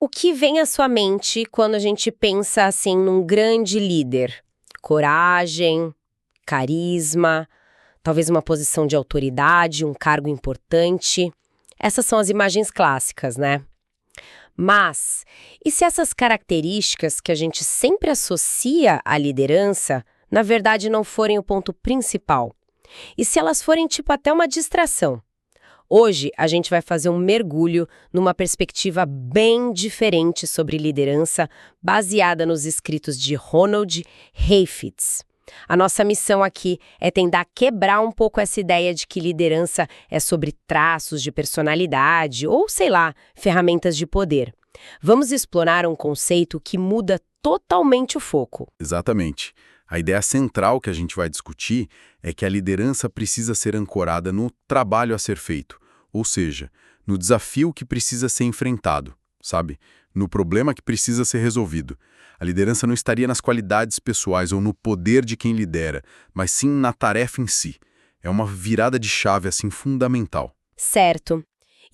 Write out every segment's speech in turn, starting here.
O que vem à sua mente quando a gente pensa assim num grande líder? Coragem, carisma, talvez uma posição de autoridade, um cargo importante. Essas são as imagens clássicas, né? Mas, e se essas características que a gente sempre associa à liderança, na verdade não forem o ponto principal? E se elas forem tipo até uma distração? Hoje, a gente vai fazer um mergulho numa perspectiva bem diferente sobre liderança, baseada nos escritos de Ronald Heifetz. A nossa missão aqui é tentar quebrar um pouco essa ideia de que liderança é sobre traços de personalidade ou, sei lá, ferramentas de poder. Vamos explorar um conceito que muda totalmente o foco. Exatamente. A ideia central que a gente vai discutir é que a liderança precisa ser ancorada no trabalho a ser feito, ou seja, no desafio que precisa ser enfrentado, sabe? No problema que precisa ser resolvido. A liderança não estaria nas qualidades pessoais ou no poder de quem lidera, mas sim na tarefa em si. É uma virada de chave assim fundamental. Certo.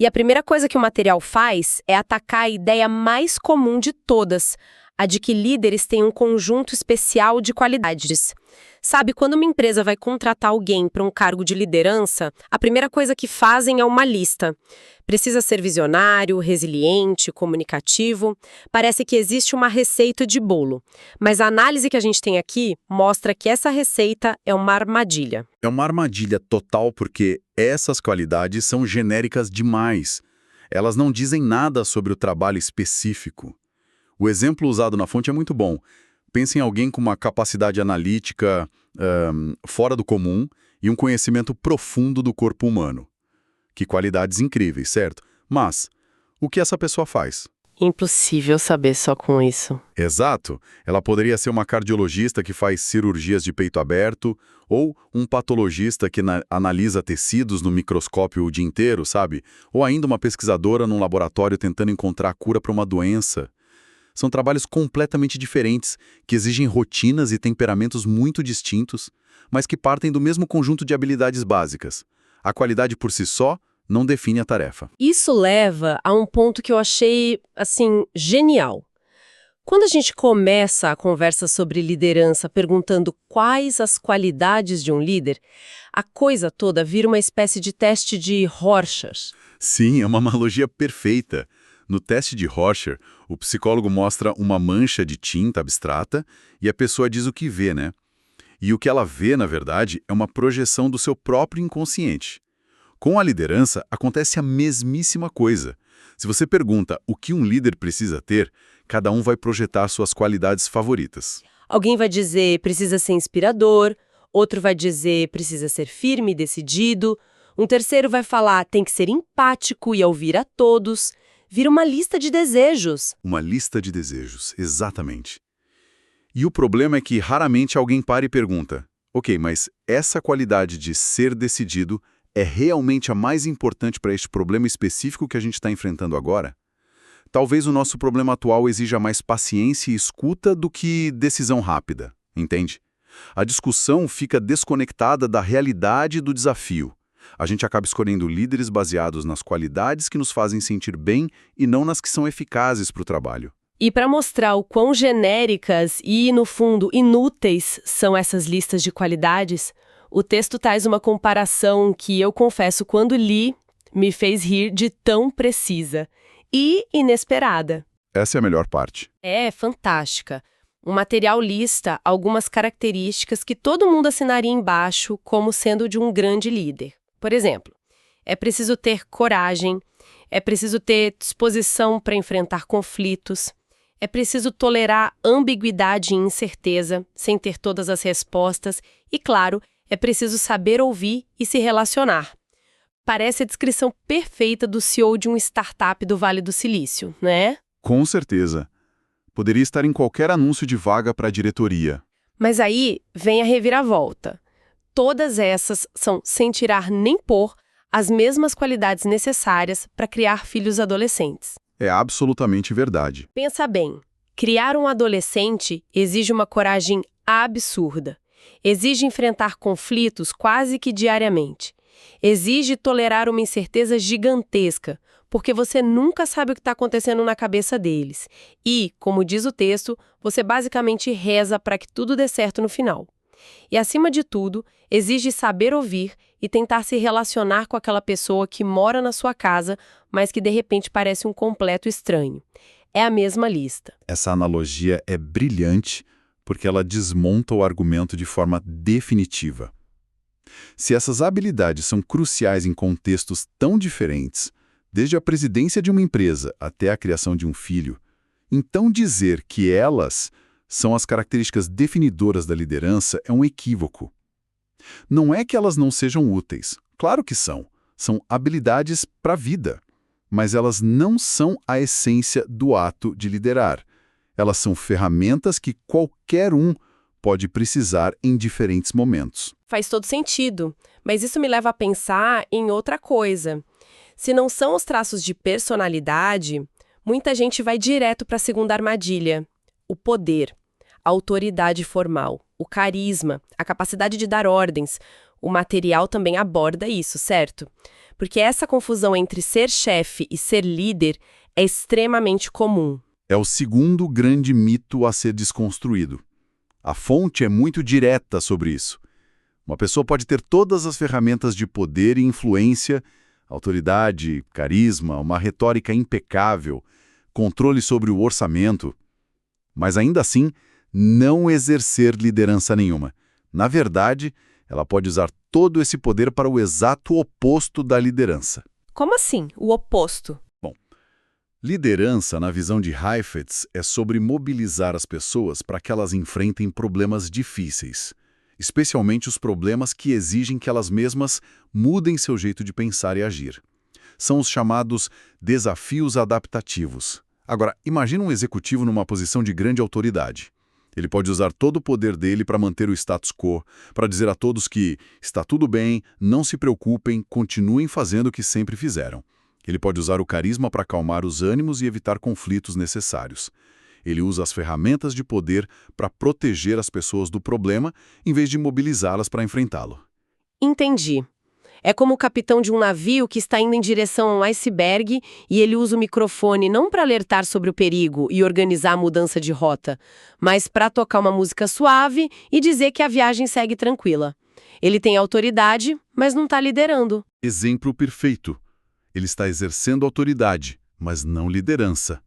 E a primeira coisa que o material faz é atacar a ideia mais comum de todas, a de que líderes têm um conjunto especial de qualidades. Sabe, quando uma empresa vai contratar alguém para um cargo de liderança, a primeira coisa que fazem é uma lista. Precisa ser visionário, resiliente, comunicativo. Parece que existe uma receita de bolo. Mas a análise que a gente tem aqui mostra que essa receita é uma armadilha. É uma armadilha total porque essas qualidades são genéricas demais. Elas não dizem nada sobre o trabalho específico. O exemplo usado na fonte é muito bom. Pense em alguém com uma capacidade analítica fora do comum e um conhecimento profundo do corpo humano. Que qualidades incríveis, certo? Mas, o que essa pessoa faz? Impossível saber só com isso. Exato. Ela poderia ser uma cardiologista que faz cirurgias de peito aberto ou um patologista que analisa tecidos no microscópio o dia inteiro, sabe? Ou ainda uma pesquisadora num laboratório tentando encontrar a cura para uma doença. São trabalhos completamente diferentes, que exigem rotinas e temperamentos muito distintos, mas que partem do mesmo conjunto de habilidades básicas. A qualidade por si só não define a tarefa. Isso leva a um ponto que eu achei, assim, genial. Quando a gente começa a conversa sobre liderança perguntando quais as qualidades de um líder, a coisa toda vira uma espécie de teste de Rorschach. Sim, é uma analogia perfeita. No teste de Rorschach, o psicólogo mostra uma mancha de tinta abstrata e a pessoa diz o que vê, né? E o que ela vê, na verdade, é uma projeção do seu próprio inconsciente. Com a liderança, acontece a mesmíssima coisa. Se você pergunta o que um líder precisa ter, cada um vai projetar suas qualidades favoritas. Alguém vai dizer precisa ser inspirador, outro vai dizer precisa ser firme e decidido, um terceiro vai falar tem que ser empático e ouvir a todos. Vira uma lista de desejos. Uma lista de desejos, exatamente. E o problema é que raramente alguém para e pergunta, ok, mas essa qualidade de ser decidido é realmente a mais importante para este problema específico que a gente está enfrentando agora? Talvez o nosso problema atual exija mais paciência e escuta do que decisão rápida, entende? A discussão fica desconectada da realidade do desafio. A gente acaba escolhendo líderes baseados nas qualidades que nos fazem sentir bem e não nas que são eficazes para o trabalho. E para mostrar o quão genéricas e, no fundo, inúteis são essas listas de qualidades, o texto traz uma comparação que eu confesso quando li, me fez rir de tão precisa e inesperada. Essa é a melhor parte. É fantástica. O material lista algumas características que todo mundo assinaria embaixo como sendo de um grande líder. Por exemplo, é preciso ter coragem, é preciso ter disposição para enfrentar conflitos, é preciso tolerar ambiguidade e incerteza, sem ter todas as respostas, e, claro, é preciso saber ouvir e se relacionar. Parece a descrição perfeita do CEO de uma startup do Vale do Silício, né? Com certeza. Poderia estar em qualquer anúncio de vaga para a diretoria. Mas aí vem a reviravolta. Todas essas são, sem tirar nem pôr, as mesmas qualidades necessárias para criar filhos adolescentes. É absolutamente verdade. Pensa bem, criar um adolescente exige uma coragem absurda. Exige enfrentar conflitos quase que diariamente. Exige tolerar uma incerteza gigantesca, porque você nunca sabe o que está acontecendo na cabeça deles. E, como diz o texto, você basicamente reza para que tudo dê certo no final. E, acima de tudo, exige saber ouvir e tentar se relacionar com aquela pessoa que mora na sua casa, mas que de repente parece um completo estranho. É a mesma lista. Essa analogia é brilhante porque ela desmonta o argumento de forma definitiva. Se essas habilidades são cruciais em contextos tão diferentes, desde a presidência de uma empresa até a criação de um filho, então dizer que elas são as características definidoras da liderança é um equívoco. Não é que elas não sejam úteis, claro que são. São habilidades para a vida, mas elas não são a essência do ato de liderar. Elas são ferramentas que qualquer um pode precisar em diferentes momentos. Faz todo sentido, mas isso me leva a pensar em outra coisa. Se não são os traços de personalidade, muita gente vai direto para a segunda armadilha: o poder, a autoridade formal, o carisma, a capacidade de dar ordens. O material também aborda isso, certo? Porque essa confusão entre ser chefe e ser líder é extremamente comum. É o segundo grande mito a ser desconstruído. A fonte é muito direta sobre isso. Uma pessoa pode ter todas as ferramentas de poder e influência, autoridade, carisma, uma retórica impecável, controle sobre o orçamento, mas ainda assim não exercer liderança nenhuma. Na verdade, ela pode usar todo esse poder para o exato oposto da liderança. Como assim, o oposto? Liderança, na visão de Heifetz, é sobre mobilizar as pessoas para que elas enfrentem problemas difíceis, especialmente os problemas que exigem que elas mesmas mudem seu jeito de pensar e agir. São os chamados desafios adaptativos. Agora, imagina um executivo numa posição de grande autoridade. Ele pode usar todo o poder dele para manter o status quo, para dizer a todos que está tudo bem, não se preocupem, continuem fazendo o que sempre fizeram. Ele pode usar o carisma para acalmar os ânimos e evitar conflitos necessários. Ele usa as ferramentas de poder para proteger as pessoas do problema, em vez de mobilizá-las para enfrentá-lo. Entendi. É como o capitão de um navio que está indo em direção a um iceberg e ele usa o microfone não para alertar sobre o perigo e organizar a mudança de rota, mas para tocar uma música suave e dizer que a viagem segue tranquila. Ele tem autoridade, mas não está liderando. Exemplo perfeito. Ele está exercendo autoridade, mas não liderança.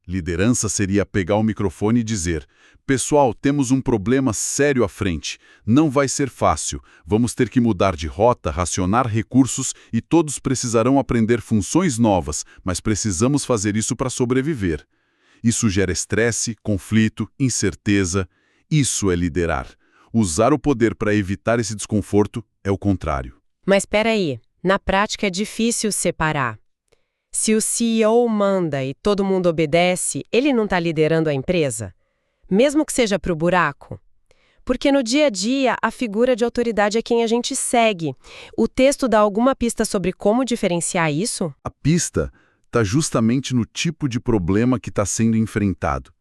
Liderança seria pegar o microfone e dizer: pessoal, temos um problema sério à frente. Não vai ser fácil. Vamos ter que mudar de rota, racionar recursos e todos precisarão aprender funções novas, mas precisamos fazer isso para sobreviver. Isso gera estresse, conflito, incerteza. Isso é liderar. Usar o poder para evitar esse desconforto é o contrário. Mas espera aí. Na prática é difícil separar. Se o CEO manda e todo mundo obedece, ele não está liderando a empresa? Mesmo que seja para o buraco? Porque no dia a dia, a figura de autoridade é quem a gente segue. O texto dá alguma pista sobre como diferenciar isso? A pista está justamente no tipo de problema que está sendo enfrentado.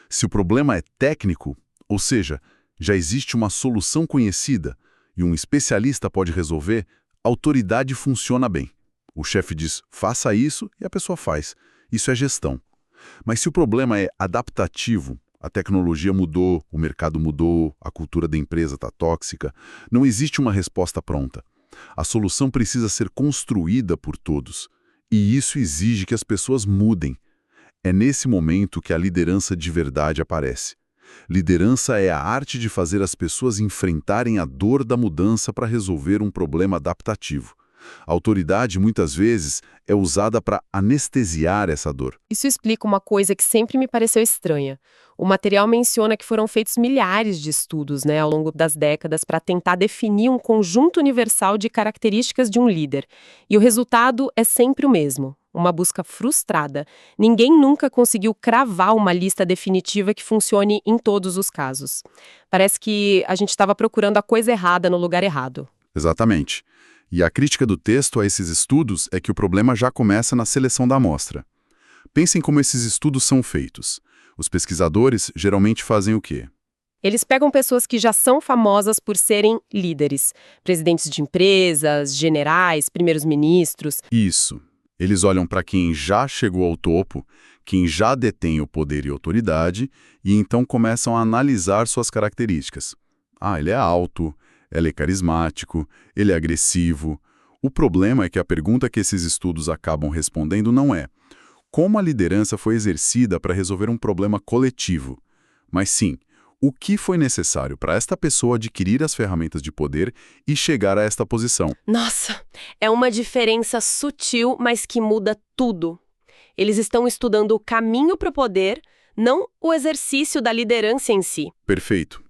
Se o problema é técnico, ou seja, já existe uma solução conhecida e um especialista pode resolver, a autoridade funciona bem. O chefe diz, faça isso, e a pessoa faz. Isso é gestão. Mas se o problema é adaptativo, a tecnologia mudou, o mercado mudou, a cultura da empresa está tóxica, não existe uma resposta pronta. A solução precisa ser construída por todos. E isso exige que as pessoas mudem. É nesse momento que a liderança de verdade aparece. Liderança é a arte de fazer as pessoas enfrentarem a dor da mudança para resolver um problema adaptativo. A autoridade, muitas vezes, é usada para anestesiar essa dor. Isso explica uma coisa que sempre me pareceu estranha. O material menciona que foram feitos milhares de estudos, ao longo das décadas para tentar definir um conjunto universal de características de um líder. E o resultado é sempre o mesmo. Uma busca frustrada. Ninguém nunca conseguiu cravar uma lista definitiva que funcione em todos os casos. Parece que a gente estava procurando a coisa errada no lugar errado. Exatamente. E a crítica do texto a esses estudos é que o problema já começa na seleção da amostra. Pensem como esses estudos são feitos. Os pesquisadores geralmente fazem o quê? Eles pegam pessoas que já são famosas por serem líderes. Presidentes de empresas, generais, primeiros ministros. Isso. Eles olham para quem já chegou ao topo, quem já detém o poder e autoridade, e então começam a analisar suas características. Ah, ele é alto, ele é carismático, ele é agressivo. O problema é que a pergunta que esses estudos acabam respondendo não é como a liderança foi exercida para resolver um problema coletivo, mas sim, o que foi necessário para esta pessoa adquirir as ferramentas de poder e chegar a esta posição. Nossa, é uma diferença sutil, mas que muda tudo. Eles estão estudando o caminho para o poder, não o exercício da liderança em si. Perfeito.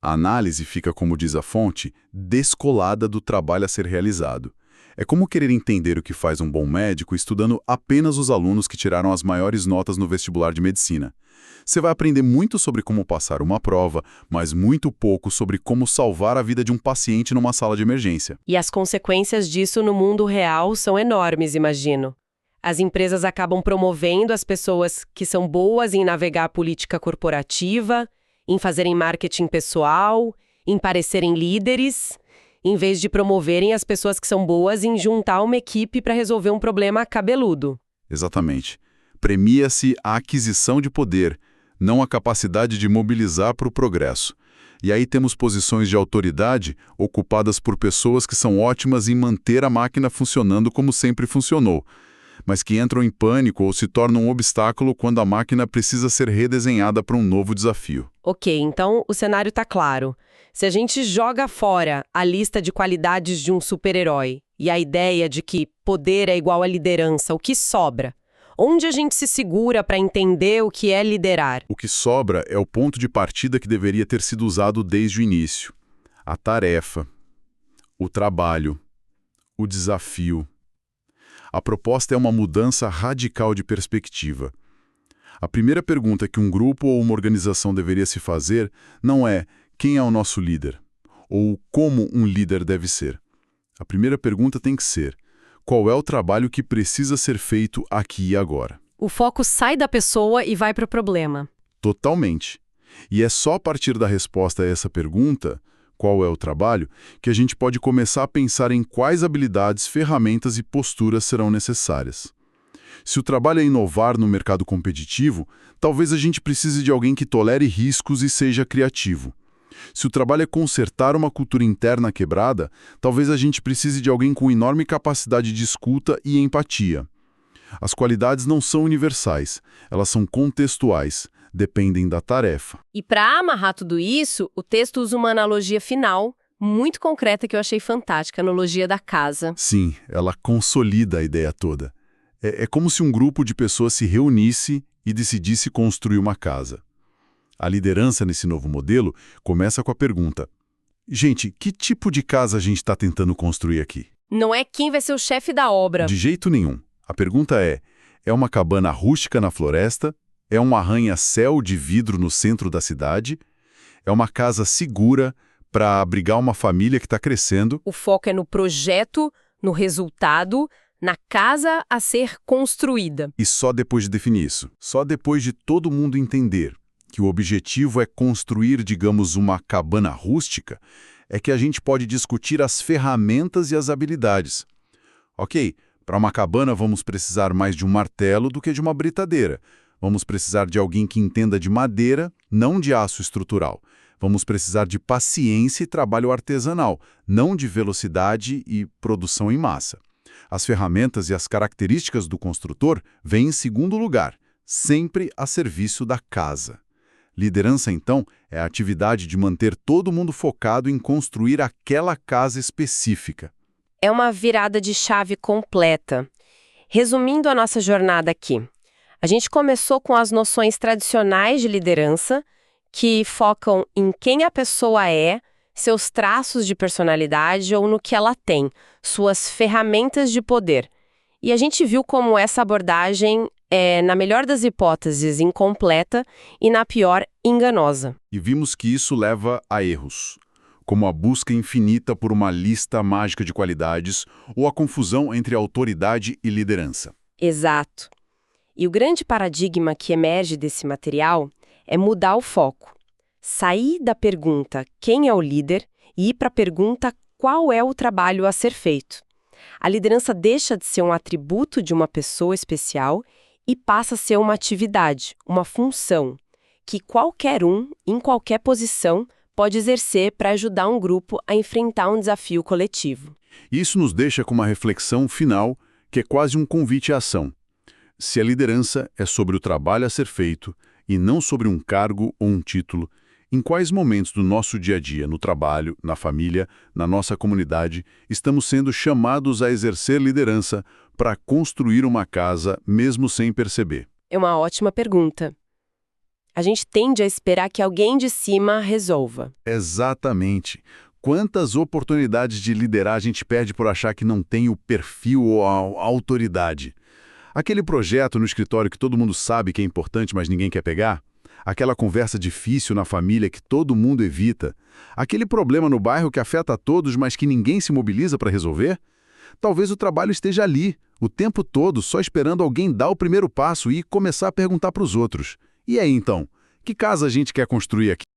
A análise fica, como diz a fonte, descolada do trabalho a ser realizado. É como querer entender o que faz um bom médico estudando apenas os alunos que tiraram as maiores notas no vestibular de medicina. Você vai aprender muito sobre como passar uma prova, mas muito pouco sobre como salvar a vida de um paciente numa sala de emergência. E as consequências disso no mundo real são enormes, imagino. As empresas acabam promovendo as pessoas que são boas em navegar a política corporativa, em fazerem marketing pessoal, em parecerem líderes, em vez de promoverem as pessoas que são boas em juntar uma equipe para resolver um problema cabeludo. Exatamente. Premia-se a aquisição de poder, não a capacidade de mobilizar para o progresso. E aí temos posições de autoridade ocupadas por pessoas que são ótimas em manter a máquina funcionando como sempre funcionou, mas que entram em pânico ou se tornam um obstáculo quando a máquina precisa ser redesenhada para um novo desafio. Ok, então o cenário está claro. Se a gente joga fora a lista de qualidades de um super-herói e a ideia de que poder é igual a liderança, o que sobra? Onde a gente se segura para entender o que é liderar? O que sobra é o ponto de partida que deveria ter sido usado desde o início. A tarefa, o trabalho, o desafio. A proposta é uma mudança radical de perspectiva. A primeira pergunta que um grupo ou uma organização deveria se fazer não é quem é o nosso líder, ou como um líder deve ser. A primeira pergunta tem que ser: qual é o trabalho que precisa ser feito aqui e agora? O foco sai da pessoa e vai para o problema. Totalmente. E é só a partir da resposta a essa pergunta, qual é o trabalho, que a gente pode começar a pensar em quais habilidades, ferramentas e posturas serão necessárias. Se o trabalho é inovar no mercado competitivo, talvez a gente precise de alguém que tolere riscos e seja criativo. Se o trabalho é consertar uma cultura interna quebrada, talvez a gente precise de alguém com enorme capacidade de escuta e empatia. As qualidades não são universais, elas são contextuais, dependem da tarefa. E para amarrar tudo isso, o texto usa uma analogia final, muito concreta, que eu achei fantástica, a analogia da casa. Sim, ela consolida a ideia toda. É como se um grupo de pessoas se reunisse e decidisse construir uma casa. A liderança nesse novo modelo começa com a pergunta: gente, que tipo de casa a gente está tentando construir aqui? Não é quem vai ser o chefe da obra. De jeito nenhum. A pergunta é uma cabana rústica na floresta? É um arranha-céu de vidro no centro da cidade? É uma casa segura para abrigar uma família que está crescendo? O foco é no projeto, no resultado, na casa a ser construída. E só depois de definir isso, só depois de todo mundo entender que o objetivo é construir, digamos, uma cabana rústica, é que a gente pode discutir as ferramentas e as habilidades. Ok, para uma cabana vamos precisar mais de um martelo do que de uma britadeira. Vamos precisar de alguém que entenda de madeira, não de aço estrutural. Vamos precisar de paciência e trabalho artesanal, não de velocidade e produção em massa. As ferramentas e as características do construtor vêm em segundo lugar, sempre a serviço da casa. Liderança, então, é a atividade de manter todo mundo focado em construir aquela casa específica. É uma virada de chave completa. Resumindo a nossa jornada aqui, a gente começou com as noções tradicionais de liderança, que focam em quem a pessoa é, seus traços de personalidade ou no que ela tem, suas ferramentas de poder. E a gente viu como essa abordagem é, na melhor das hipóteses, incompleta e, na pior, enganosa. E vimos que isso leva a erros, como a busca infinita por uma lista mágica de qualidades ou a confusão entre autoridade e liderança. Exato. E o grande paradigma que emerge desse material é mudar o foco. Sair da pergunta quem é o líder e ir para a pergunta qual é o trabalho a ser feito. A liderança deixa de ser um atributo de uma pessoa especial e passa a ser uma atividade, uma função, que qualquer um, em qualquer posição, pode exercer para ajudar um grupo a enfrentar um desafio coletivo. Isso nos deixa com uma reflexão final, que é quase um convite à ação. Se a liderança é sobre o trabalho a ser feito e não sobre um cargo ou um título, em quais momentos do nosso dia a dia, no trabalho, na família, na nossa comunidade, estamos sendo chamados a exercer liderança para construir uma casa mesmo sem perceber? É uma ótima pergunta. A gente tende a esperar que alguém de cima resolva. Exatamente. Quantas oportunidades de liderar a gente perde por achar que não tem o perfil ou a autoridade? Aquele projeto no escritório que todo mundo sabe que é importante, mas ninguém quer pegar? Aquela conversa difícil na família que todo mundo evita? Aquele problema no bairro que afeta a todos, mas que ninguém se mobiliza para resolver? Talvez o trabalho esteja ali, o tempo todo, só esperando alguém dar o primeiro passo e começar a perguntar para os outros. E aí, então? Que casa a gente quer construir aqui?